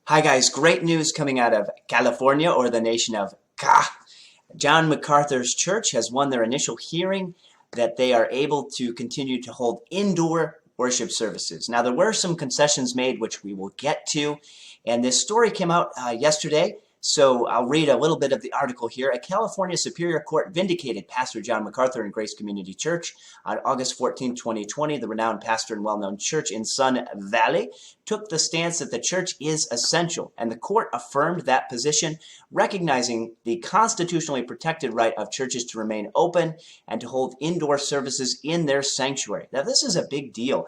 Hi guys, great news coming out of California, or the nation of Ka. John MacArthur's church has won their initial hearing that they are able to continue to hold indoor worship services. Now, there were some concessions made, which we will get to, and this story came out yesterday. So I'll read a little bit of the article here. A California Superior Court vindicated Pastor John MacArthur in Grace Community Church. On August 14, 2020, the renowned pastor and well-known church in Sun Valley took the stance that the church is essential, and the court affirmed that position, recognizing the constitutionally protected right of churches to remain open and to hold indoor services in their sanctuary. Now, this is a big deal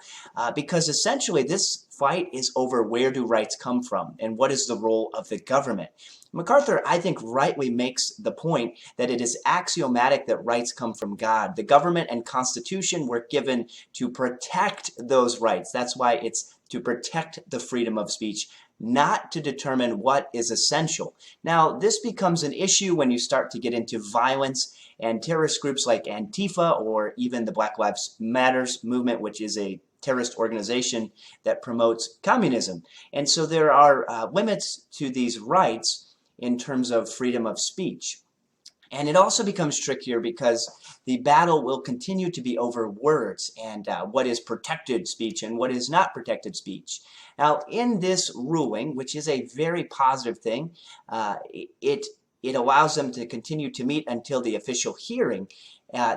because essentially this fight is over where do rights come from and what is the role of the government. MacArthur, I think, rightly makes the point that it is axiomatic that rights come from God. The government and Constitution were given to protect those rights. That's why it's to protect the freedom of speech, not to determine what is essential. Now, this becomes an issue when you start to get into violence and terrorist groups like Antifa or even the Black Lives Matters movement, which is a terrorist organization that promotes communism. And so there are limits to these rights in terms of freedom of speech. And it also becomes trickier because the battle will continue to be over words and what is protected speech and what is not protected speech. Now, in this ruling, which is a very positive thing, it allows them to continue to meet until the official hearing.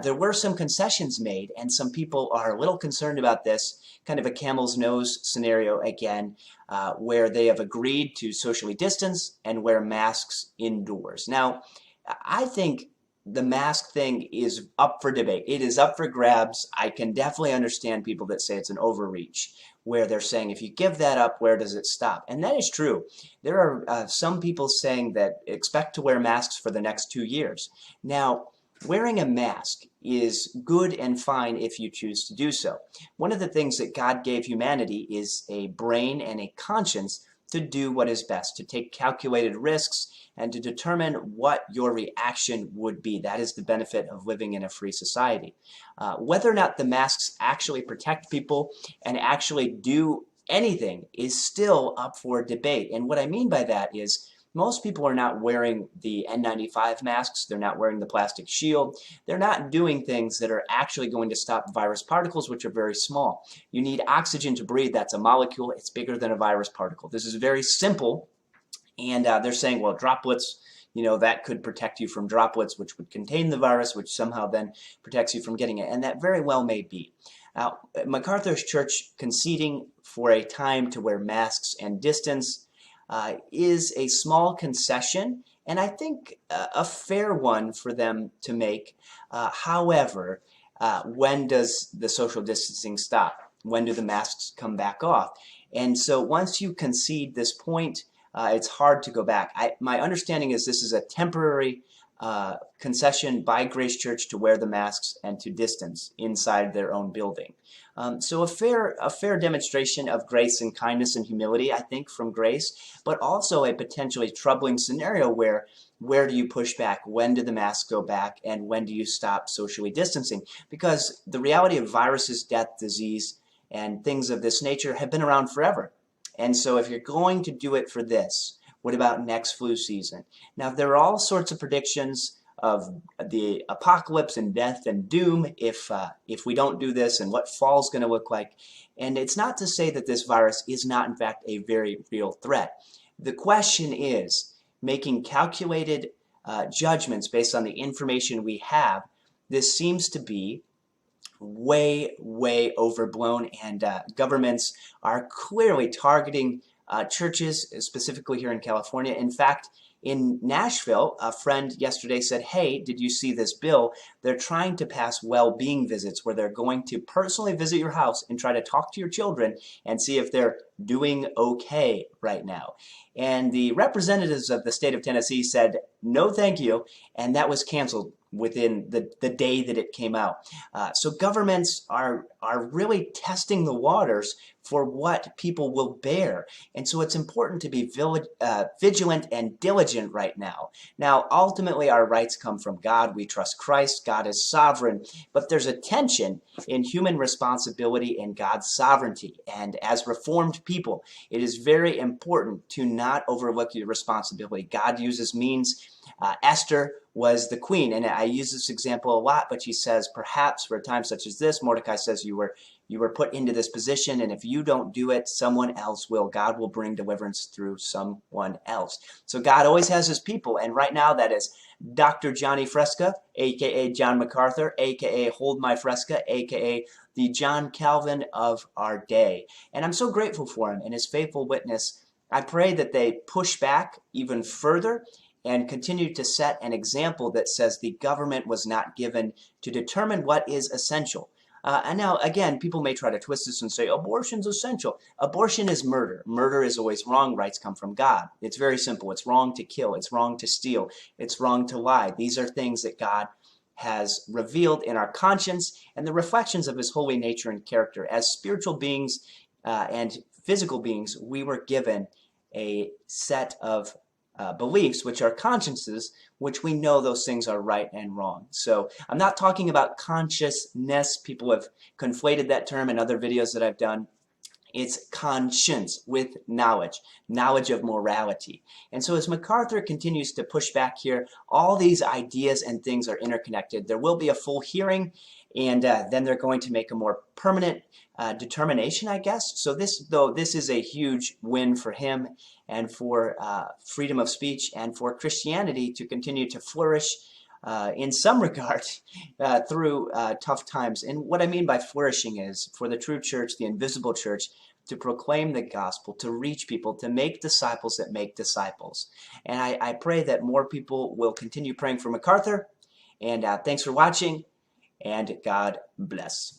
There were some concessions made, and some people are a little concerned about this, kind of a camel's nose scenario again, where they have agreed to socially distance and wear masks indoors. Now, I think the mask thing is up for debate. It is up for grabs. I can definitely understand people that say it's an overreach, where they're saying if you give that up, where does it stop? And that is true. There are some people saying that expect to wear masks for the next 2 years. Now, wearing a mask is good and fine if you choose to do so. One of the things that God gave humanity is a brain and a conscience to do what is best, to take calculated risks and to determine what your reaction would be. That is the benefit of living in a free society. Whether or not the masks actually protect people and actually do anything is still up for debate. And what I mean by that is most people are not wearing the N95 masks. They're not wearing the plastic shield. They're not doing things that are actually going to stop virus particles, which are very small. You need oxygen to breathe. That's a molecule. It's bigger than a virus particle. This is very simple. And they're saying, well, droplets, that could protect you from droplets, which would contain the virus, which somehow then protects you from getting it. And that very well may be. Now, MacArthur's church conceding for a time to wear masks and distance is a small concession, and I think a fair one for them to make. However, when does the social distancing stop? When do the masks come back off? And so once you concede this point, it's hard to go back. My understanding is this is a temporary concession by Grace Church to wear the masks and to distance inside their own building. So a fair demonstration of grace and kindness and humility, I think, from Grace, but also a potentially troubling scenario where do you push back? When do the masks go back? And when do you stop socially distancing? Because the reality of viruses, death, disease, and things of this nature have been around forever. And so if you're going to do it for this, what about next flu season? Now, there are all sorts of predictions of the apocalypse and death and doom if we don't do this, and what fall's going to look like. And it's not to say that this virus is not, in fact, a very real threat. The question is making calculated judgments based on the information we have. This seems to be way overblown, and governments are clearly targeting churches, specifically here in California. In fact, in Nashville, a friend yesterday said, hey, did you see this bill? They're trying to pass well-being visits where they're going to personally visit your house and try to talk to your children and see if they're doing okay right now. And the representatives of the state of Tennessee said, no thank you, and that was canceled within the day that it came out. So governments are really testing the waters for what people will bear. And so it's important to be vigilant and diligent right now. Now, ultimately, our rights come from God. We trust Christ. God is sovereign. But there's a tension in human responsibility and God's sovereignty. And as Reformed people, it is very important to not overlook your responsibility. God uses means. Esther was the queen, and I use this example a lot, but she says, perhaps for a time such as this, Mordecai says, you were put into this position, and if you don't do it, someone else will. God will bring deliverance through someone else. So God always has his people, and right now that is Dr. Johnny Fresca, a.k.a. John MacArthur, a.k.a. Hold My Fresca, a.k.a. the John Calvin of our day. And I'm so grateful for him and his faithful witness. I pray that they push back even further and continue to set an example that says the government was not given to determine what is essential. And now, again, people may try to twist this and say, abortion's essential. Abortion is murder. Murder is always wrong. Rights come from God. It's very simple. It's wrong to kill. It's wrong to steal. It's wrong to lie. These are things that God has revealed in our conscience and the reflections of his holy nature and character. As spiritual beings and physical beings, we were given a set of beliefs, which are consciences, which we know those things are right and wrong. So I'm not talking about consciousness. People have conflated that term in other videos that I've done. It's conscience with knowledge of morality. And so as MacArthur continues to push back here, all these ideas and things are interconnected. There will be a full hearing, and then they're going to make a more permanent determination, I guess. So this is a huge win for him and for freedom of speech and for Christianity to continue to flourish in some regard through tough times. And what I mean by flourishing is for the true church, the invisible church, to proclaim the gospel, to reach people, to make disciples that make disciples. And I pray that more people will continue praying for MacArthur. And thanks for watching, and God bless.